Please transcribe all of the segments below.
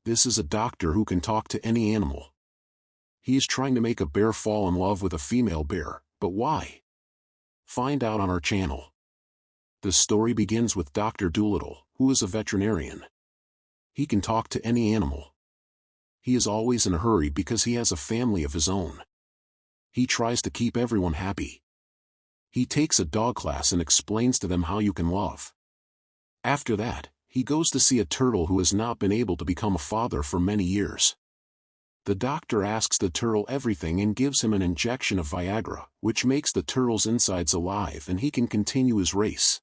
This is a doctor who can talk to any animal. He is trying to make a bear fall in love with a female bear, but why? Find out on our channel. The story begins with Doctor Dolittle, who is a veterinarian. He can talk to any animal. He is always in a hurry because he has a family of his own. He tries to keep everyone happy. He takes a dog class and explains to them how you can love. After that, he goes to see a turtle who has not been able to become a father for many years. The doctor asks the turtle everything and gives him an injection of Viagra, which makes the turtle's insides alive and he can continue his race.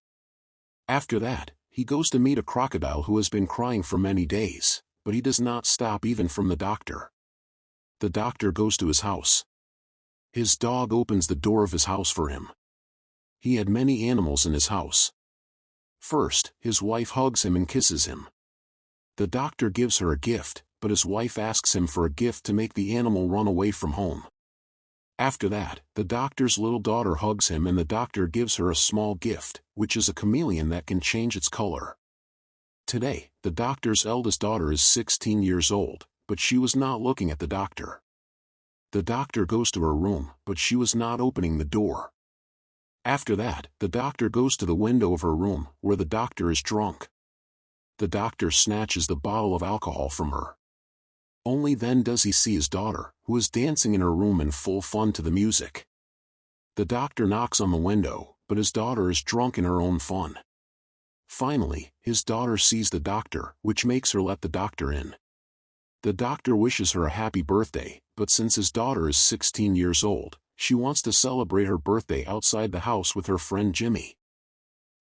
After that, he goes to meet a crocodile who has been crying for many days, but he does not stop even from the doctor. The doctor goes to his house. His dog opens the door of his house for him. He had many animals in his house. First, his wife hugs him and kisses him. The doctor gives her a gift, but his wife asks him for a gift to make the animal run away from home. After that, the doctor's little daughter hugs him and the doctor gives her a small gift, which is a chameleon that can change its color. Today, the doctor's eldest daughter is 16 years old, but she was not looking at the doctor. The doctor goes to her room, but she was not opening the door. After that, the doctor goes to the window of her room, where the doctor is drunk. The doctor snatches the bottle of alcohol from her. Only then does he see his daughter, who is dancing in her room in full fun to the music. The doctor knocks on the window, but his daughter is drunk in her own fun. Finally, his daughter sees the doctor, which makes her let the doctor in. The doctor wishes her a happy birthday, but since his daughter is 16 years old, she wants to celebrate her birthday outside the house with her friend Jimmy.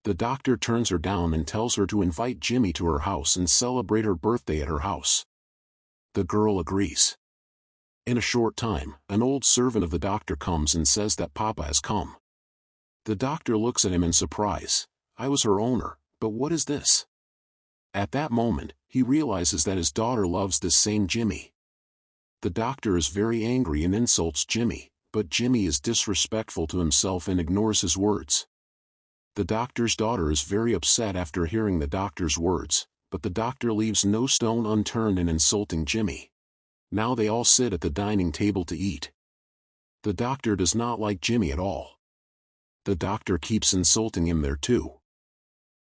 The doctor turns her down and tells her to invite Jimmy to her house and celebrate her birthday at her house. The girl agrees. In a short time, an old servant of the doctor comes and says that Papa has come. The doctor looks at him in surprise. I was her owner, but what is this? At that moment, he realizes that his daughter loves this same Jimmy. The doctor is very angry and insults Jimmy, but Jimmy is disrespectful to himself and ignores his words. The doctor's daughter is very upset after hearing the doctor's words, but the doctor leaves no stone unturned in insulting Jimmy. Now they all sit at the dining table to eat. The doctor does not like Jimmy at all. The doctor keeps insulting him there too.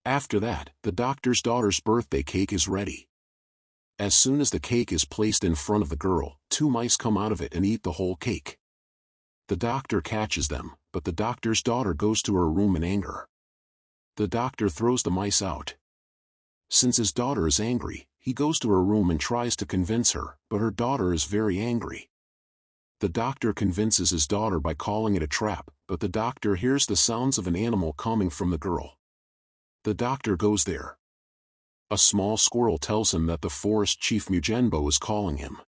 After that, the doctor's daughter's birthday cake is ready. As soon as the cake is placed in front of the girl, 2 mice come out of it and eat the whole cake. The doctor catches them, but the doctor's daughter goes to her room in anger. The doctor throws the mice out. Since his daughter is angry, he goes to her room and tries to convince her, but her daughter is very angry. The doctor convinces his daughter by calling it a trap, but the doctor hears the sounds of an animal coming from the girl. The doctor goes there. A small squirrel tells him that the forest chief Mujenbo is calling him.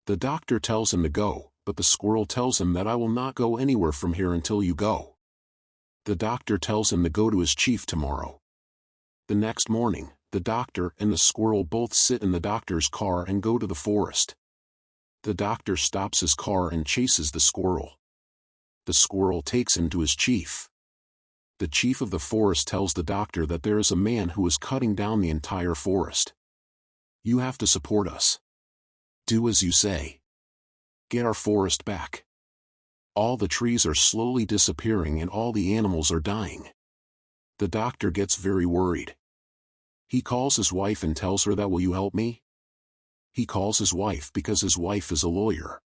The doctor tells him to go, but the squirrel tells him that I will not go anywhere from here until you go. The doctor tells him to go to his chief tomorrow. The next morning, the doctor and the squirrel both sit in the doctor's car and go to the forest. The doctor stops his car and chases the squirrel. The squirrel takes him to his chief. The chief of the forest tells the doctor that there is a man who is cutting down the entire forest. You have to support us. Do as you say. Get our forest back. All the trees are slowly disappearing and all the animals are dying. The doctor gets very worried. He calls his wife and tells her that will you help me? He calls his wife because his wife is a lawyer.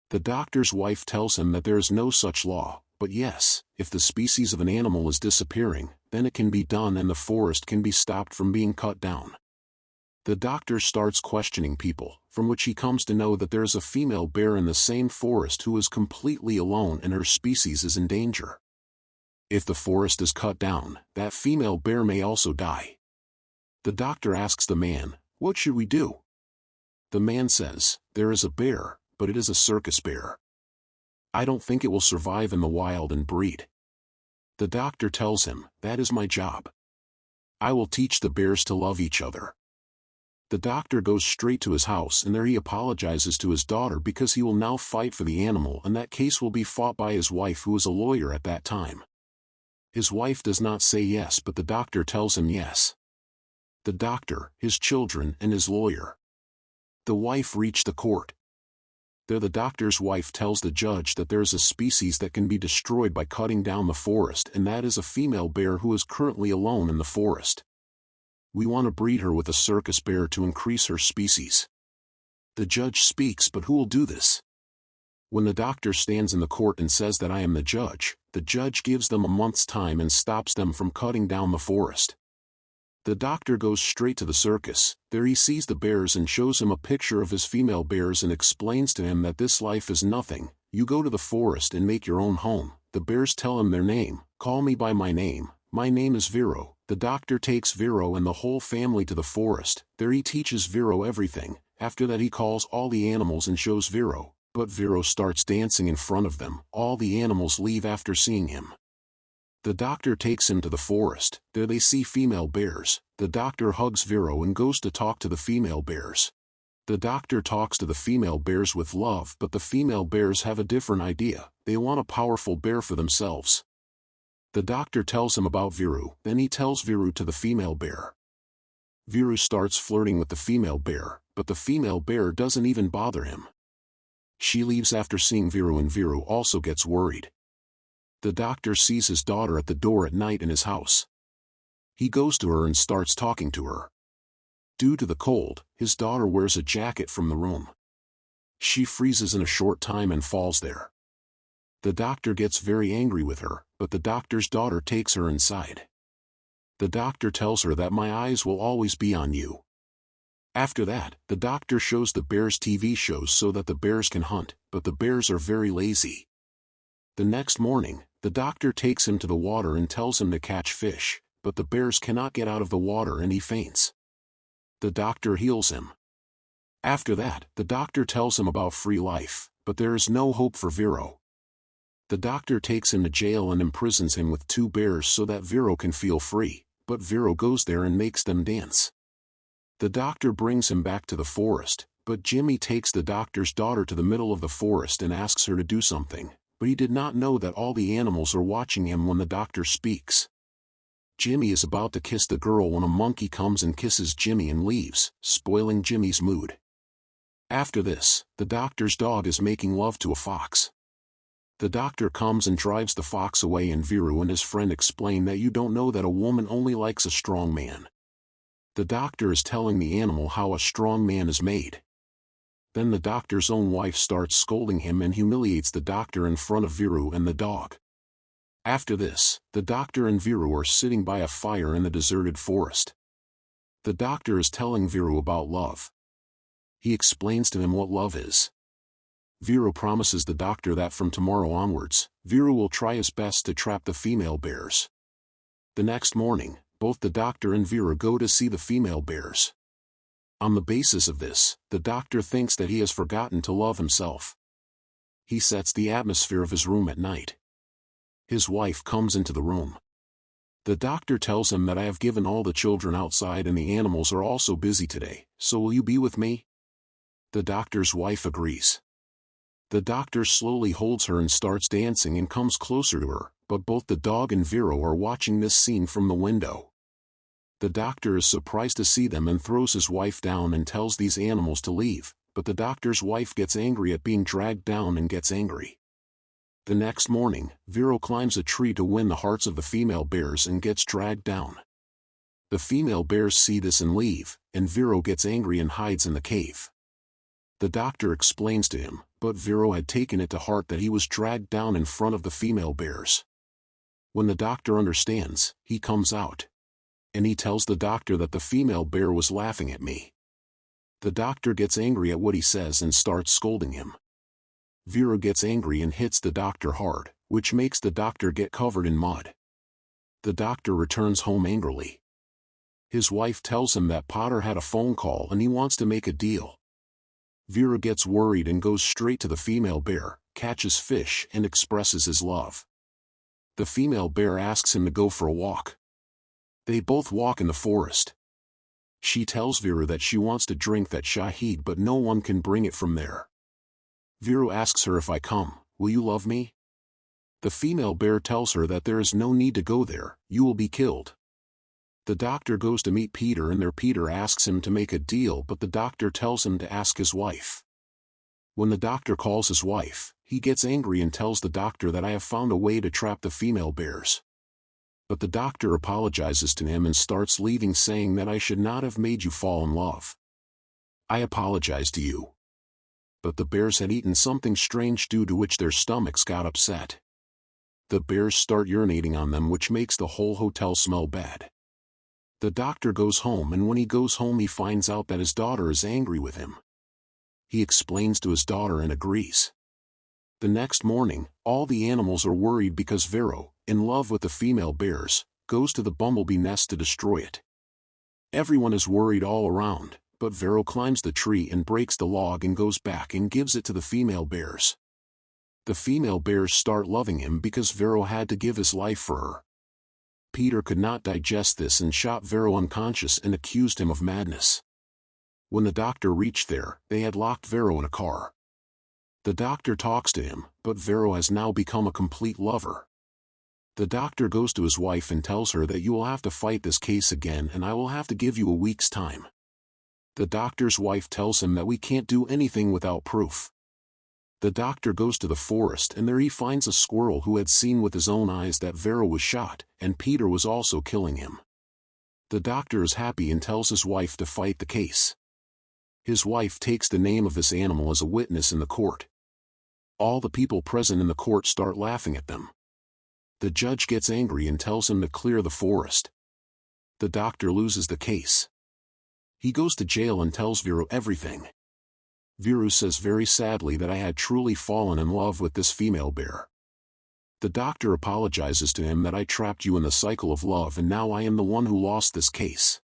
The doctor's wife tells him that there is no such law, but yes, if the species of an animal is disappearing, then it can be done and the forest can be stopped from being cut down. The doctor starts questioning people, from which he comes to know that there is a female bear in the same forest who is completely alone and her species is in danger. If the forest is cut down, that female bear may also die. The doctor asks the man, what should we do? The man says, there is a bear, but it is a circus bear. I don't think it will survive in the wild and breed. The doctor tells him, that is my job. I will teach the bears to love each other. The doctor goes straight to his house and there he apologizes to his daughter because he will now fight for the animal and that case will be fought by his wife who is a lawyer at that time. His wife does not say yes but the doctor tells him yes. The doctor, his children and his lawyer. The wife reached the court. There the doctor's wife tells the judge that there is a species that can be destroyed by cutting down the forest, and that is a female bear who is currently alone in the forest. We want to breed her with a circus bear to increase her species. The judge speaks, but who will do this? When the doctor stands in the court and says that I am the judge gives them a month's time and stops them from cutting down the forest. The doctor goes straight to the circus. There he sees the bears and shows him a picture of his female bears and explains to him that this life is nothing. You go to the forest and make your own home. The bears tell him their name. Call me by my name. My name is Vero. The doctor takes Vero and the whole family to the forest. There he teaches Vero everything. After that he calls all the animals and shows Vero. But Vero starts dancing in front of them. All the animals leave after seeing him. The doctor takes him to the forest. There they see female bears. The doctor hugs Vero and goes to talk to the female bears. The doctor talks to the female bears with love, but the female bears have a different idea. They want a powerful bear for themselves. The doctor tells him about Vero. Then he tells Vero to the female bear. Vero starts flirting with the female bear, but the female bear doesn't even bother him. She leaves after seeing Vero, and Vero also gets worried. The doctor sees his daughter at the door at night in his house. He goes to her and starts talking to her. Due to the cold, his daughter wears a jacket from the room. She freezes in a short time and falls there. The doctor gets very angry with her, but the doctor's daughter takes her inside. The doctor tells her that my eyes will always be on you. After that, the doctor shows the bears TV shows so that the bears can hunt, but the bears are very lazy. The next morning, the doctor takes him to the water and tells him to catch fish, but the bears cannot get out of the water and he faints. The doctor heals him. After that, the doctor tells him about free life, but there is no hope for Vero. The doctor takes him to jail and imprisons him with 2 bears so that Vero can feel free, but Vero goes there and makes them dance. The doctor brings him back to the forest, but Jimmy takes the doctor's daughter to the middle of the forest and asks her to do something, but he did not know that all the animals are watching him when the doctor speaks. Jimmy is about to kiss the girl when a monkey comes and kisses Jimmy and leaves, spoiling Jimmy's mood. After this, the doctor's dog is making love to a fox. The doctor comes and drives the fox away, and Vero and his friend explain that you don't know that a woman only likes a strong man. The doctor is telling the animal how a strong man is made. Then the doctor's own wife starts scolding him and humiliates the doctor in front of Vero and the dog. After this, the doctor and Vero are sitting by a fire in the deserted forest. The doctor is telling Vero about love. He explains to him what love is. Vero promises the doctor that from tomorrow onwards, Vero will try his best to trap the female bears. The next morning, both the doctor and Vero go to see the female bears. On the basis of this, the doctor thinks that he has forgotten to love himself. He sets the atmosphere of his room at night. His wife comes into the room. The doctor tells him that I have given all the children outside and the animals are also busy today, so will you be with me? The doctor's wife agrees. The doctor slowly holds her and starts dancing and comes closer to her, but both the dog and Vero are watching this scene from the window. The doctor is surprised to see them and throws his wife down and tells these animals to leave, but the doctor's wife gets angry at being dragged down and gets angry. The next morning, Vero climbs a tree to win the hearts of the female bears and gets dragged down. The female bears see this and leave, and Vero gets angry and hides in the cave. The doctor explains to him, but Vero had taken it to heart that he was dragged down in front of the female bears. When the doctor understands, he comes out. And he tells the doctor that the female bear was laughing at me. The doctor gets angry at what he says and starts scolding him. Vero gets angry and hits the doctor hard, which makes the doctor get covered in mud. The doctor returns home angrily. His wife tells him that Potter had a phone call and he wants to make a deal. Vero gets worried and goes straight to the female bear, catches fish and expresses his love. The female bear asks him to go for a walk. They both walk in the forest. She tells Vero that she wants to drink that shahid, but no one can bring it from there. Vero asks her, if I come, will you love me? The female bear tells her that there is no need to go there, you will be killed. The doctor goes to meet Peter and Peter asks him to make a deal, but the doctor tells him to ask his wife. When the doctor calls his wife, he gets angry and tells the doctor that I have found a way to trap the female bears. But the doctor apologizes to him and starts leaving, saying that I should not have made you fall in love. I apologize to you. But the bears had eaten something strange, due to which their stomachs got upset. The bears start urinating on them, which makes the whole hotel smell bad. The doctor goes home, and when he goes home he finds out that his daughter is angry with him. He explains to his daughter and agrees. The next morning, all the animals are worried because Vero, in love with the female bears, goes to the bumblebee nest to destroy it. Everyone is worried all around, but Vero climbs the tree and breaks the log and goes back and gives it to the female bears. The female bears start loving him because Vero had to give his life for her. Peter could not digest this and shot Vero unconscious and accused him of madness. When the doctor reached there, they had locked Vero in a car. The doctor talks to him, but Vero has now become a complete lover. The doctor goes to his wife and tells her that you will have to fight this case again and I will have to give you a week's time. The doctor's wife tells him that we can't do anything without proof. The doctor goes to the forest and there he finds a squirrel who had seen with his own eyes that Vero was shot, and Peter was also killing him. The doctor is happy and tells his wife to fight the case. His wife takes the name of this animal as a witness in the court. All the people present in the court start laughing at them. The judge gets angry and tells him to clear the forest. The doctor loses the case. He goes to jail and tells Vero everything. Vero says very sadly that I had truly fallen in love with this female bear. The doctor apologizes to him that I trapped you in the cycle of love and now I am the one who lost this case.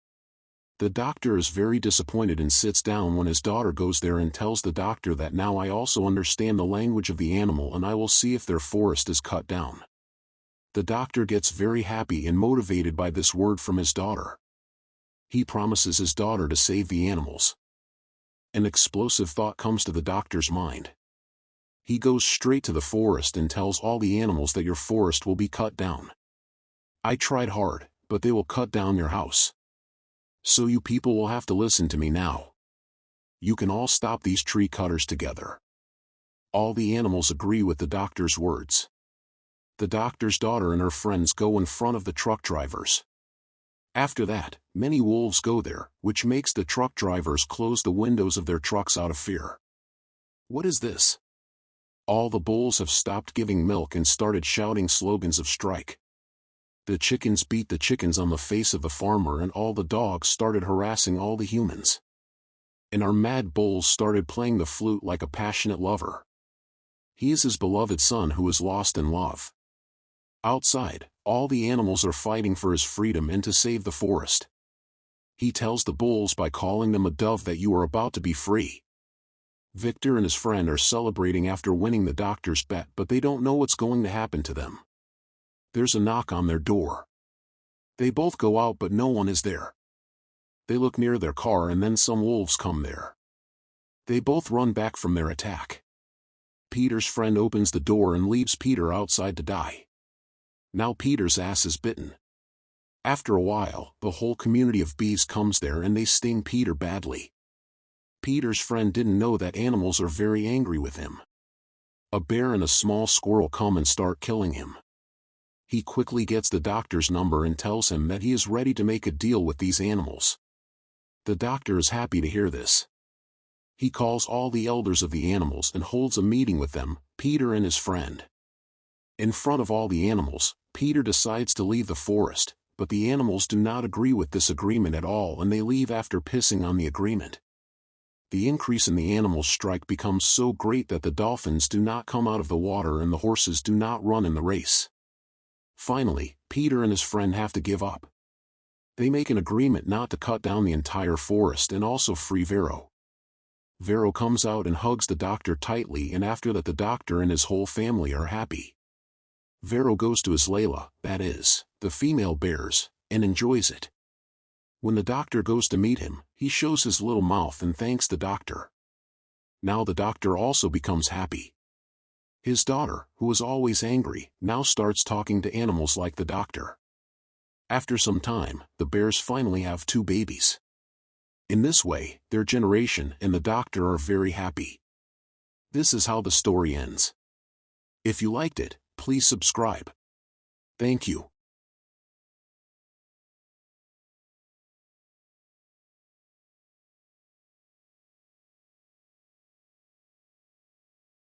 The doctor is very disappointed and sits down when his daughter goes there and tells the doctor that now I also understand the language of the animal and I will see if their forest is cut down. The doctor gets very happy and motivated by this word from his daughter. He promises his daughter to save the animals. An explosive thought comes to the doctor's mind. He goes straight to the forest and tells all the animals that your forest will be cut down. I tried hard, but they will cut down your house. So you people will have to listen to me now. You can all stop these tree cutters together. All the animals agree with the doctor's words. The doctor's daughter and her friends go in front of the truck drivers. After that, many wolves go there, which makes the truck drivers close the windows of their trucks out of fear. What is this? All the bulls have stopped giving milk and started shouting slogans of strike. The chickens beat the chickens on the face of the farmer and all the dogs started harassing all the humans. And our mad bulls started playing the flute like a passionate lover. He is his beloved son who is lost in love. Outside, all the animals are fighting for his freedom and to save the forest. He tells the bulls by calling them a dove that you are about to be free. Victor and his friend are celebrating after winning the doctor's bet, but they don't know what's going to happen to them. There's a knock on their door. They both go out but no one is there. They look near their car and then some wolves come there. They both run back from their attack. Peter's friend opens the door and leaves Peter outside to die. Now Peter's ass is bitten. After a while, the whole community of bees comes there and they sting Peter badly. Peter's friend didn't know that animals are very angry with him. A bear and a small squirrel come and start killing him. He quickly gets the doctor's number and tells him that he is ready to make a deal with these animals. The doctor is happy to hear this. He calls all the elders of the animals and holds a meeting with them, Peter and his friend. In front of all the animals, Peter decides to leave the forest, but the animals do not agree with this agreement at all and they leave after pissing on the agreement. The increase in the animals' strike becomes so great that the dolphins do not come out of the water and the horses do not run in the race. Finally, Peter and his friend have to give up. They make an agreement not to cut down the entire forest and also free Vero. Vero comes out and hugs the doctor tightly, and after that the doctor and his whole family are happy. Vero goes to his Layla, that is, the female bears, and enjoys it. When the doctor goes to meet him, he shows his little mouth and thanks the doctor. Now the doctor also becomes happy. His daughter, who was always angry, now starts talking to animals like the doctor. After some time, the bears finally have 2 babies. In this way, their generation and the doctor are very happy. This is how the story ends. If you liked it, please subscribe. Thank you.